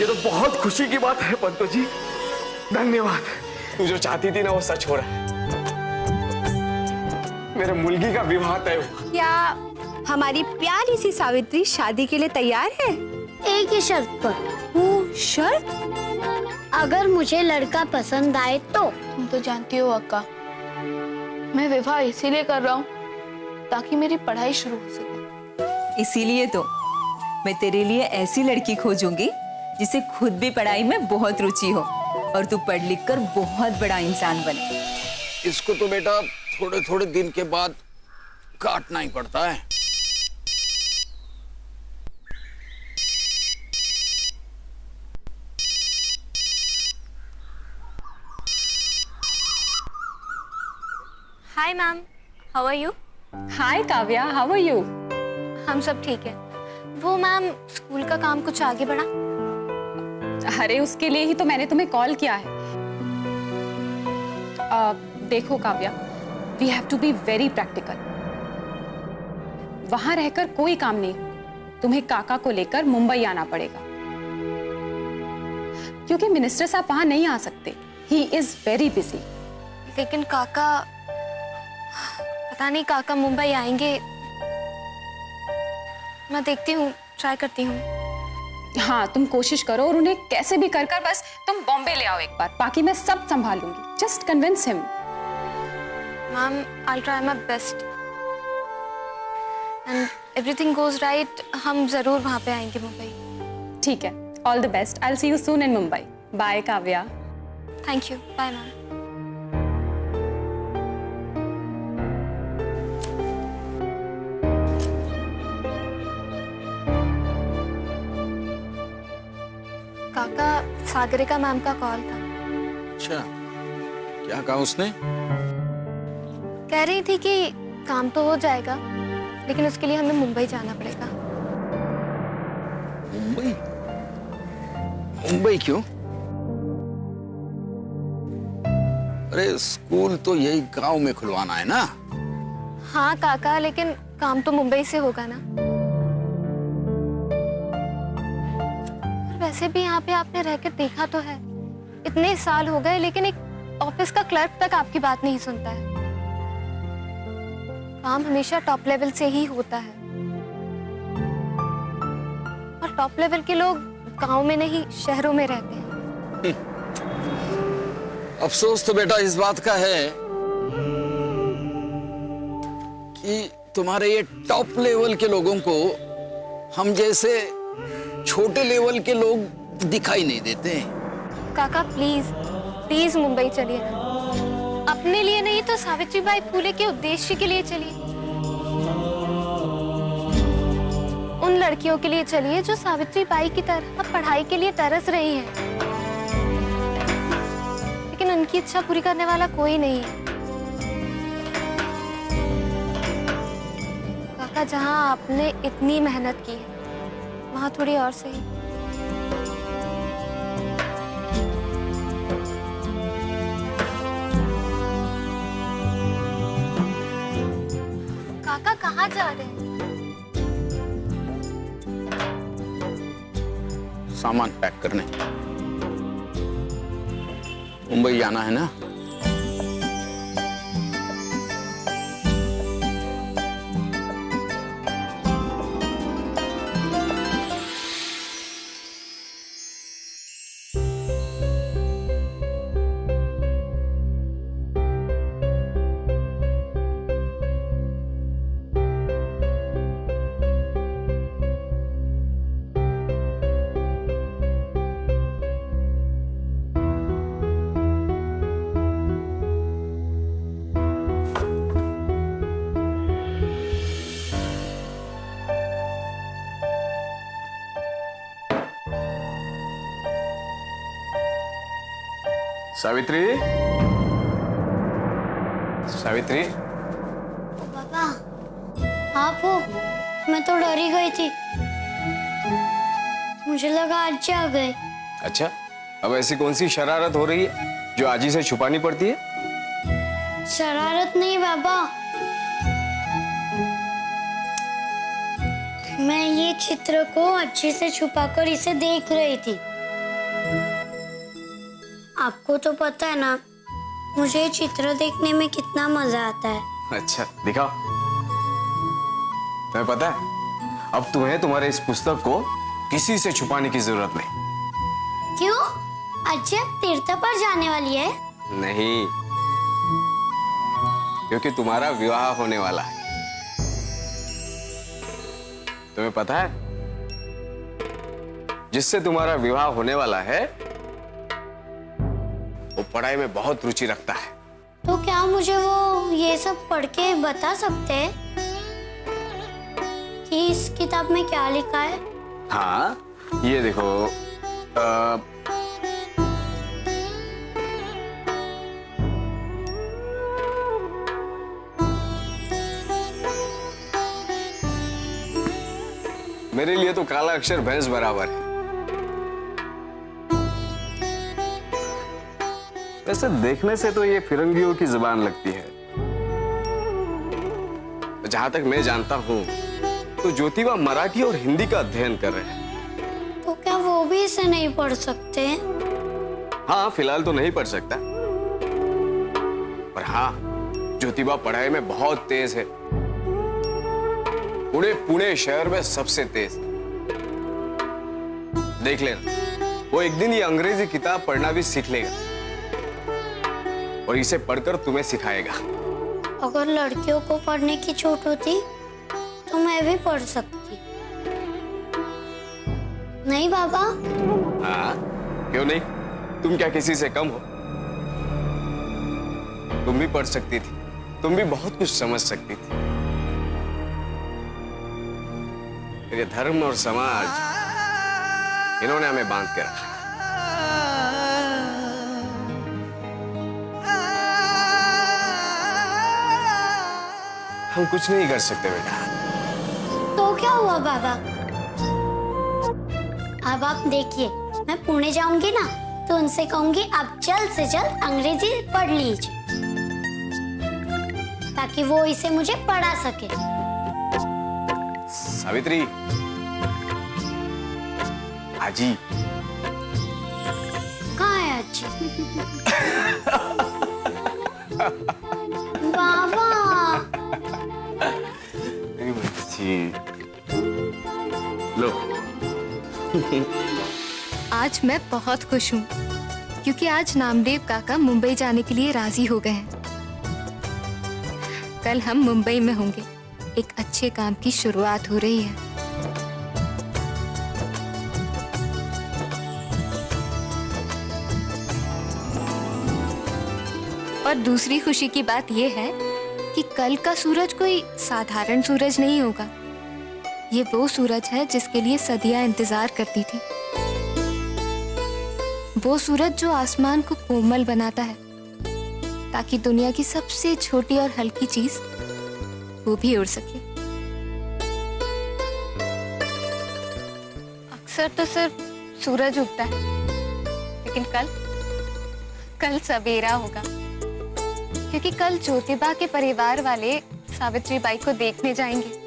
ये तो बहुत खुशी की बात है पंतो जी, धन्यवाद। तू जो चाहती थी ना वो सच हो रहा है। मेरे मुलगी का विवाह तय हुआ। क्या हमारी प्यारी सी सावित्री शादी के लिए तैयार है? एक ही शर्त पर। वो शर्त? अगर मुझे लड़का पसंद आए तो। तुम तो जानती हो अक्का, मैं विवाह इसीलिए कर रहा हूँ ताकि मेरी पढ़ाई शुरू हो सके। इसीलिए तो मैं तेरे लिए ऐसी लड़की खोजूंगी जिसे खुद भी पढ़ाई में बहुत रुचि हो और तू पढ़ लिख कर बहुत बड़ा इंसान बने। इसको तो बेटा थोड़े थोड़े दिन के बाद काटना ही पड़ता है। Hi ma'am, how are you? Hi Kavya, how are you? हम सब ठीक है। वो मैम, स्कूल का काम कुछ आगे बढ़ा? अरे उसके लिए ही तो मैंने तुम्हें कॉल किया है। देखो Kavya, we have to be very practical. वहां रहकर कोई काम नहीं, तुम्हें काका को लेकर मुंबई आना पड़ेगा क्योंकि मिनिस्टर साहब वहां नहीं आ सकते। He is very busy. लेकिन काका, पता नहीं काका मुंबई आएंगे। मैं देखती हूँ, ट्राई करती हूँ। हाँ, तुम कोशिश करो और उन्हें कैसे भी कर बस तुम बॉम्बे ले आओ एक बार, बाकी मैं सब संभाल लूंगी। Just convince him. Ma'am, I try my best and everything goes right. हम जरूर वहां पे आएंगे मुंबई। ठीक है, all the best. I will see you soon in Mumbai. Bye Kavya. Thank you, bye ma'am. काका, सागरिका मैम का कॉल था। अच्छा, क्या कहा उसने? कह रही थी कि काम तो हो जाएगा लेकिन उसके लिए हमें मुंबई जाना पड़ेगा। मुंबई? मुंबई क्यों? अरे स्कूल तो यही गांव में खुलवाना है ना। हाँ काका, लेकिन काम तो मुंबई से होगा ना। और वैसे भी यहाँ पे आपने रहकर देखा तो है, इतने साल हो गए लेकिन एक ऑफिस का क्लर्क तक आपकी बात नहीं सुनता है। काम हमेशा टॉप लेवल से ही होता है और टॉप लेवल के लोग गांव में नहीं शहरों में रहते हैं। अफसोस तो बेटा इस बात का है कि तुम्हारे ये टॉप लेवल के लोगों को हम जैसे छोटे लेवल के लोग दिखाई नहीं देते। काका प्लीज प्लीज मुंबई चलिए ना। अपने लिए नहीं तो सावित्रीबाई फुले के उद्देश्य के लिए चलिए। उन लड़कियों के लिए चलिए जो सावित्रीबाई की तरह पढ़ाई के लिए तरस रही हैं, लेकिन उनकी इच्छा पूरी करने वाला कोई नहीं है। काका, जहां आपने इतनी मेहनत की है वहां थोड़ी और सही। काका कहाँ जा रहे हैं? सामान पैक करने। मुंबई जाना है ना। सावित्री, सावित्री। पापा, आप हो? मैं तो डर ही गई थी, मुझे लगा आज जी आ गए। अच्छा, अब ऐसी कौन सी शरारत हो रही है जो आज ही से छुपानी पड़ती है? शरारत नहीं बाबा, मैं ये चित्र को अच्छे से छुपाकर इसे देख रही थी। आपको तो पता है ना, मुझे ये चित्र देखने में कितना मजा आता है। अच्छा दिखाओ। तुम्हें पता है, अब तुम्हें तुम्हारे इस पुस्तक को किसी से छुपाने की जरूरत नहीं। क्यों? अज्जी अब तीर्थ पर जाने वाली है? नहीं, क्योंकि तुम्हारा विवाह होने वाला है। तुम्हें पता है, जिससे तुम्हारा विवाह होने वाला है वो पढ़ाई में बहुत रुचि रखता है। तो क्या मुझे वो ये सब पढ़ के बता सकते हैं कि इस किताब में क्या लिखा है? हाँ, ये देखो। मेरे लिए तो काला अक्षर भैंस बराबर है। वैसे देखने से तो ये फिरंगियों की जुबान लगती है। जहां तक मैं जानता हूं तो ज्योतिबा मराठी और हिंदी का अध्ययन कर रहे हैं। तो क्या वो भी इसे नहीं पढ़ सकते? हाँ, फिलहाल तो नहीं पढ़ सकता, पर हाँ, ज्योतिबा पढ़ाई में बहुत तेज है। पूरे पुणे शहर में सबसे तेज। देख लेना, वो एक दिन ये अंग्रेजी किताब पढ़ना भी सीख लेगा और इसे पढ़कर तुम्हें सिखाएगा। अगर लड़कियों को पढ़ने की छूट होती तो मैं भी पढ़ सकती। नहीं बाबा? हाँ, क्यों नहीं? तुम क्या किसी से कम हो? तुम भी पढ़ सकती थी, तुम भी बहुत कुछ समझ सकती थी। ये धर्म और समाज, इन्होंने हमें बांध के रखा। हम कुछ नहीं कर सकते बेटा। तो क्या हुआ बाबा? अब आप देखिए, मैं पुणे जाऊंगी ना तो उनसे कहूंगी आप जल्द से जल्द अंग्रेजी पढ़ लीजिए, ताकि वो इसे मुझे पढ़ा सके। सावित्री, आजी कहाँ है आजी? बाबा, मेरी बच्ची, लो। आज मैं बहुत खुश हूँ क्योंकि आज नामदेव काका मुंबई जाने के लिए राजी हो गए हैं। कल हम मुंबई में होंगे। एक अच्छे काम की शुरुआत हो रही है। और दूसरी खुशी की बात यह है कि कल का सूरज कोई साधारण सूरज नहीं होगा। ये वो सूरज है जिसके लिए सदियां इंतजार करती थी। वो सूरज जो आसमान को कोमल बनाता है ताकि दुनिया की सबसे छोटी और हल्की चीज वो भी उड़ सके। अक्सर तो सिर्फ सूरज उगता है, लेकिन कल सवेरा होगा, क्योंकि कल ज्योतिबा के परिवार वाले सावित्री बाई को देखने जाएंगे।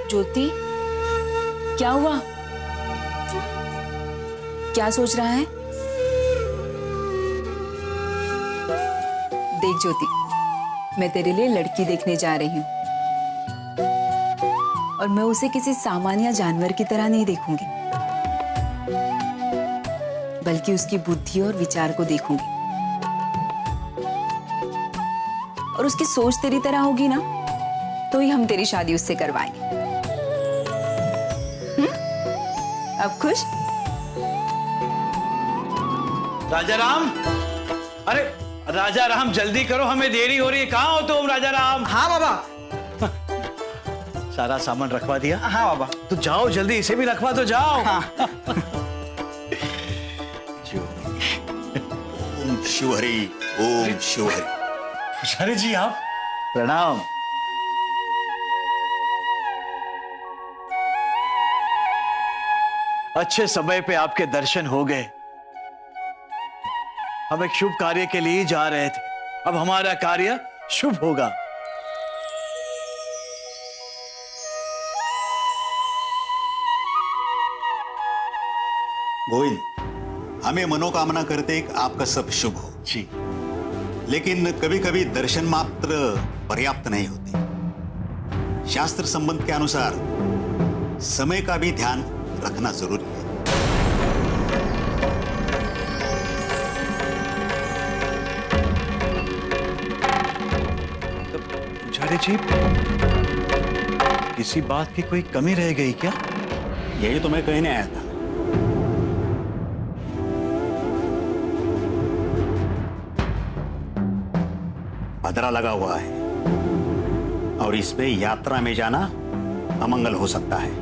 ज्योति, क्या हुआ? क्या सोच रहा है? देख ज्योति, मैं तेरे लिए लड़की देखने जा रही हूँ और मैं उसे किसी सामान्य जानवर की तरह नहीं देखूंगी, बल्कि उसकी बुद्धि और विचार को देखूंगी। और उसकी सोच तेरी तरह होगी ना, तो ही हम तेरी शादी उससे करवाएंगे। अब खुश? राजा राम, अरे राजा राम जल्दी करो, हमें देरी हो रही है। कहाँ हो तुम राजा राम? हाँ बाबा। सारा सामान रखवा दिया? हाँ बाबा। तो जाओ जल्दी, इसे भी रखवा तो जाओ। हाँ। ओम शिव हरि, ओम शिव हरि। अरे जी आप, प्रणाम। अच्छे समय पे आपके दर्शन हो गए। हम एक शुभ कार्य के लिए जा रहे थे, अब हमारा कार्य शुभ होगा। गोविंद, हमें मनोकामना करते हैं कि आपका सब शुभ हो जी। लेकिन कभी कभी दर्शन मात्र पर्याप्त नहीं होते। शास्त्र संबंध के अनुसार समय का भी ध्यान रखना जरूरी है। पुजारी जी, किसी बात की कोई कमी रह गई क्या? यही तो मैं कहने आया था। भद्रा लगा हुआ है और इसमें यात्रा में जाना अमंगल हो सकता है।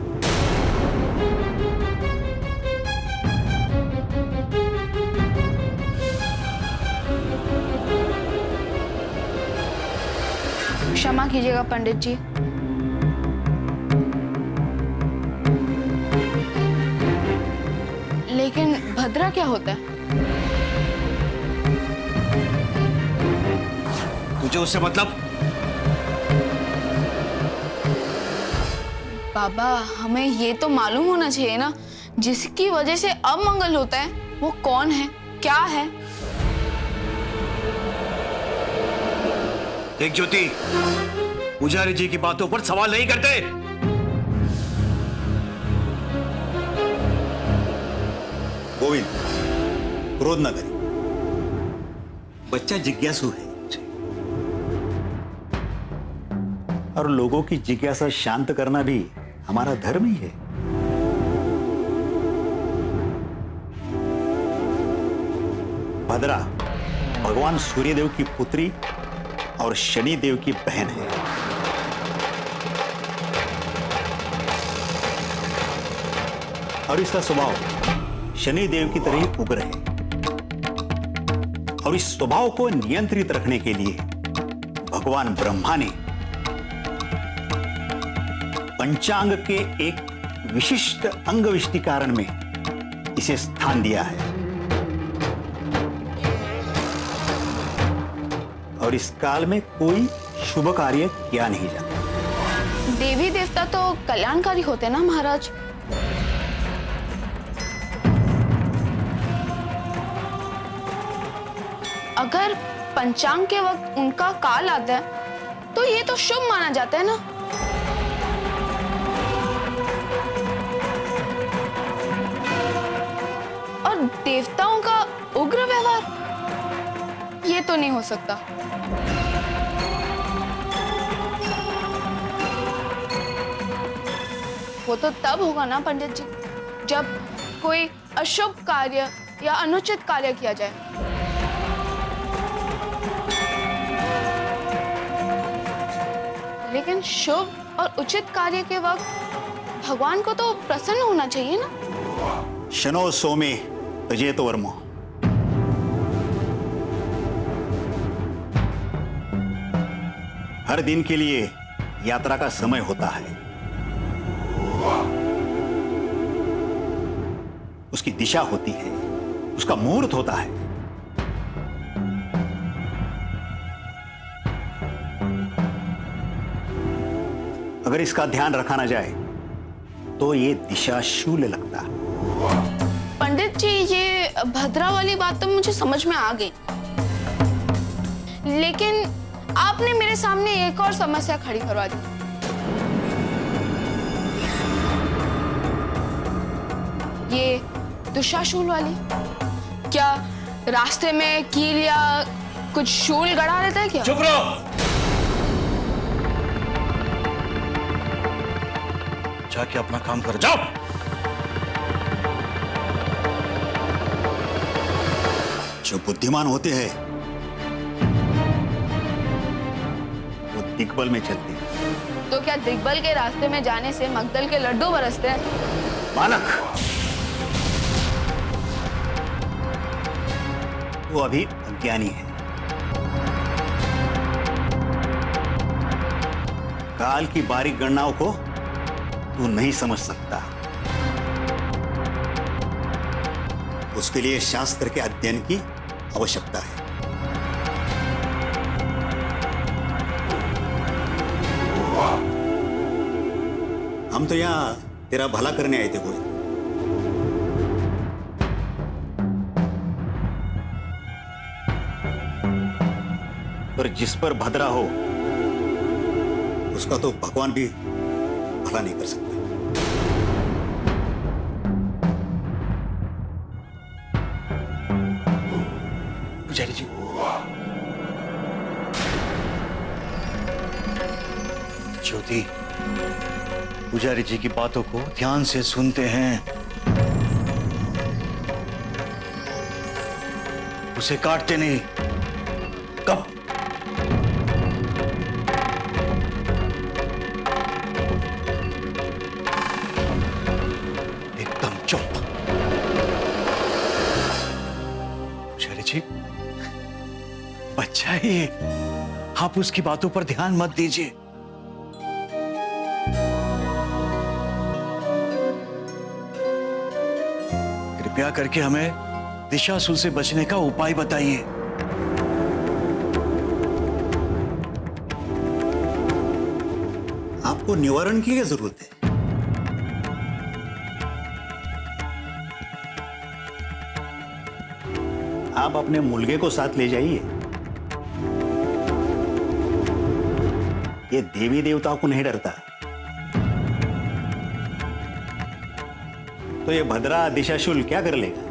क्षमा कीजिएगा पंडित जी। लेकिन भद्रा क्या होता है? तुझे उससे मतलब? बाबा, हमें ये तो मालूम होना चाहिए ना, जिसकी वजह से अमंगल होता है वो कौन है, क्या है? देख ज्योति, पुजारी जी की बातों पर सवाल नहीं करते। गोविंद, क्रोध न करें। बच्चा जिज्ञासु है और लोगों की जिज्ञासा शांत करना भी हमारा धर्म ही है। भद्रा भगवान सूर्यदेव की पुत्री और शनि देव की बहन है। और इसका स्वभाव शनि देव की तरह ही उग्र है। और इस स्वभाव को नियंत्रित रखने के लिए भगवान ब्रह्मा ने पंचांग के एक विशिष्ट अंग विष्टिकारण में इसे स्थान दिया है। और इस काल में कोई शुभ कार्य किया नहीं जाता। देवी देवता तो कल्याणकारी होते ना महाराज। अगर पंचांग के वक्त उनका काल आता है तो ये तो शुभ माना जाता है ना। और देवताओं का उग्र व्यवहार, ये तो नहीं हो सकता। वो तो तब होगा ना पंडित जी, जब कोई अशुभ कार्य या अनुचित कार्य किया जाए। लेकिन शुभ और उचित कार्य के वक्त भगवान को तो प्रसन्न होना चाहिए ना। शनो सोमे अजेत वर्मो। हर दिन के लिए यात्रा का समय होता है, उसकी दिशा होती है, उसका मुहूर्त होता है। अगर इसका ध्यान रखा ना जाए तो ये दिशा शूल लगता। पंडित जी, ये भद्रा वाली बात तो मुझे समझ में आ गई, लेकिन आपने मेरे सामने एक और समस्या खड़ी करवा दी। ये दुशाशूल वाली, क्या रास्ते में कील या कुछ शूल गड़ा रहता है क्या? चुप रहो। जाके अपना काम करो, जाओ। जो बुद्धिमान होते हैं वो दिग्बल में चलते हैं। तो क्या दिग्बल के रास्ते में जाने से मगदल के लड्डू बरसते हैं? बालक, वो अभी अज्ञानी है। काल की बारीक गणनाओं को तू नहीं समझ सकता। उसके लिए शास्त्र के अध्ययन की आवश्यकता है। हम तो यहाँ तेरा भला करने आए थे गोविंद। पर जिस पर भद्रा हो उसका तो भगवान भी भला नहीं कर सकता। पुजारी जी, ज्योति पुजारी जी की बातों को ध्यान से सुनते हैं। उसे काटते नहीं। कब? एकदम चुप। पुजारी जी, बच्चा ही आप उसकी बातों पर ध्यान मत दीजिए। कृपया करके हमें दिशाशूल से बचने का उपाय बताइए। आपको निवारण की क्या जरूरत है? आप अपने मुलगे को साथ ले जाइए। ये देवी देवताओं को नहीं डरता, तो ये भद्रा दिशाशूल क्या कर लेगा?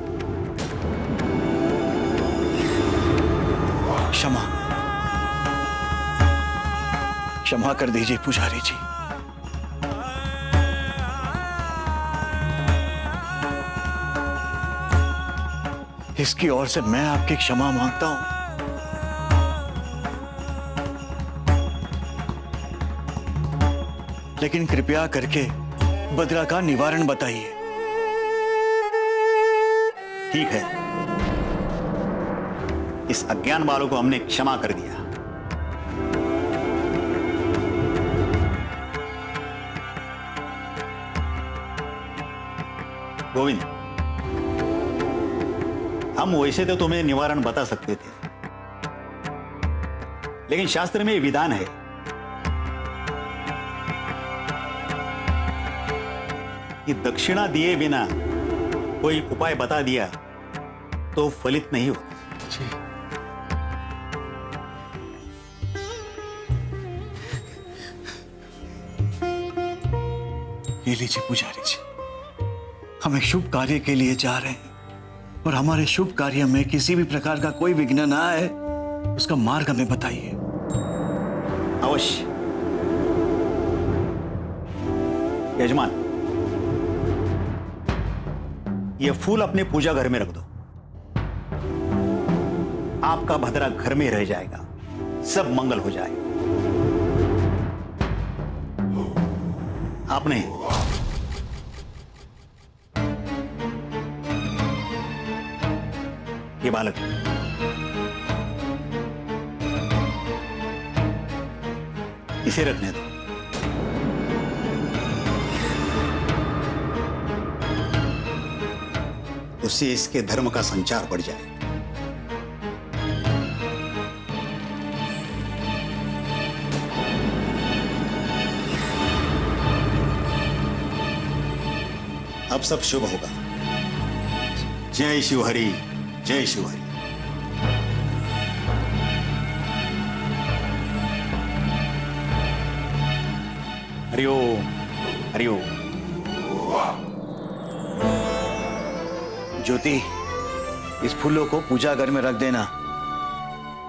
क्षमा क्षमा कर दीजिए पुजारी जी। इसकी ओर से मैं आपकी क्षमा मांगता हूं। लेकिन कृपया करके भद्रा का निवारण बताइए। ठीक है, इस अज्ञान वालों को हमने क्षमा कर दिया। गोविंद, हम वैसे तो तुम्हें निवारण बता सकते थे, लेकिन शास्त्र में विधान है कि दक्षिणा दिए बिना कोई उपाय बता दिया तो फलित नहीं होता। ये लीजिए पुजारी जी, हम एक शुभ कार्य के लिए जा रहे हैं और हमारे शुभ कार्य में किसी भी प्रकार का कोई विघ्न ना आए, उसका मार्ग हमें बताइए। अवश्य। यजमान, ये फूल अपने पूजा घर में रख दो। आपका भद्रा घर में रह जाएगा, सब मंगल हो जाएगा। आपने ये बालक इसे रखने दो। उससे इसके धर्म का संचार बढ़ जाए। अब सब शुभ होगा। जय शिव हरि, जय शिव हरि। हरिओम हरिओम। ज्योति, इस फूलों को पूजा घर में रख देना।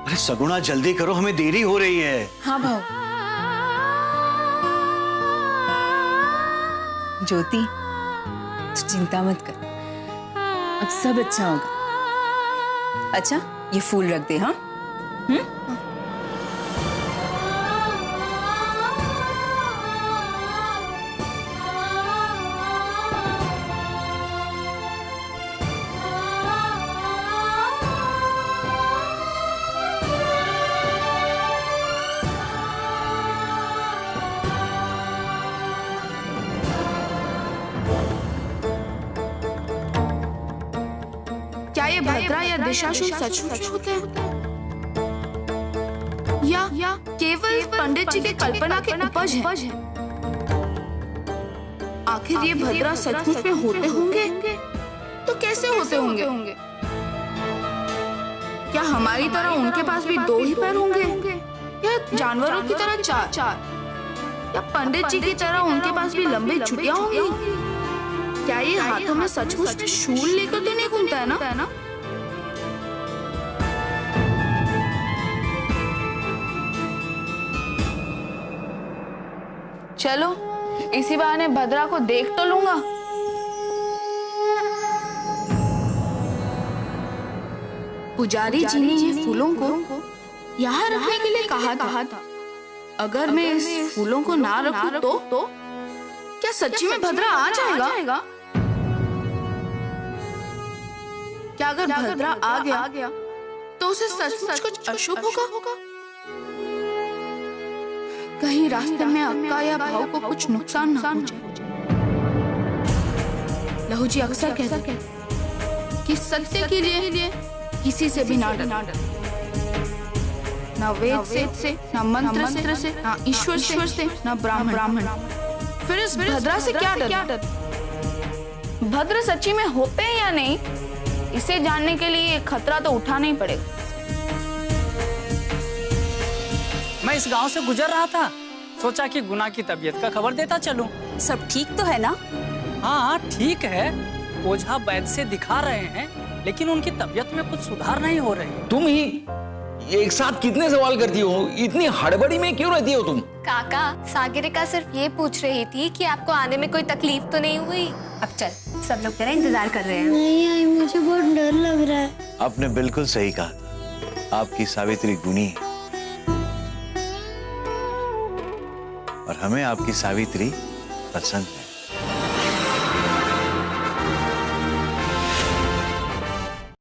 अरे सगुणा, जल्दी करो, हमें देरी हो रही है। हाँ भाव। ज्योति, तू चिंता मत कर, अब सब अच्छा होगा। अच्छा, ये फूल रख दे। हाँ, ये भद्रा या दिशाशूल सचमुच होते हैं या केवल पंडित जी की कल्पना के उपज है? आखिर ये भद्रा सचमुच में होते होंगे तो कैसे होते होंगे? क्या हमारी तरह उनके पास भी 2 ही पैर होंगे या जानवरों की तरह 4? या पंडित जी की तरह उनके पास भी लंबी छुट्टियां होंगी? क्या ये हाथों में सचमुच में शूल लेकर तो नहीं घूमता है ना? चलो इसी बहाने भद्रा को देख तो लूंगा। पुजारी जी ने ये फूलों को यहाँ रखने के लिए कहा था। अगर मैं इस फूलों को ना रखूं तो क्या सच्ची में भद्रा आ जाएगा? क्या अगर भद्रा आ गया तो उसे सचमुच कुछ अशुभ होगा? कहीं रास्ते में अक्का या भाव को कुछ नुकसान ना हो जाए। लहू जी अक्सर कहते कि सत्य के लिए किसी से भी ना डर, ना वेद से, ना मंत्र से, ना ईश्वर से, ना ब्राह्मण। फिर इस भद्रा से क्या डर? भद्र सच्ची में होते हैं या नहीं, इसे जानने के लिए खतरा तो उठाना ही पड़ेगा। मैं इस गांव से गुजर रहा था, सोचा कि गुना की तबीयत का खबर देता चलूं। सब ठीक तो है ना? हाँ ठीक है, ओझा वैद्य से दिखा रहे हैं, लेकिन उनकी तबीयत में कुछ सुधार नहीं हो रही। तुम ही एक साथ कितने सवाल करती हो? इतनी हड़बड़ी में क्यों रहती हो तुम? काका, सागरिका सिर्फ ये पूछ रही थी कि आपको आने में कोई तकलीफ तो नहीं हुई। अब चल, सब लोग तेरा इंतजार कर रहे हैं। नहीं आई, मुझे बहुत डर लग रहा है। आपने बिल्कुल सही कहा था, आपकी सावित्री गुणी है और हमें आपकी सावित्री पसंद है।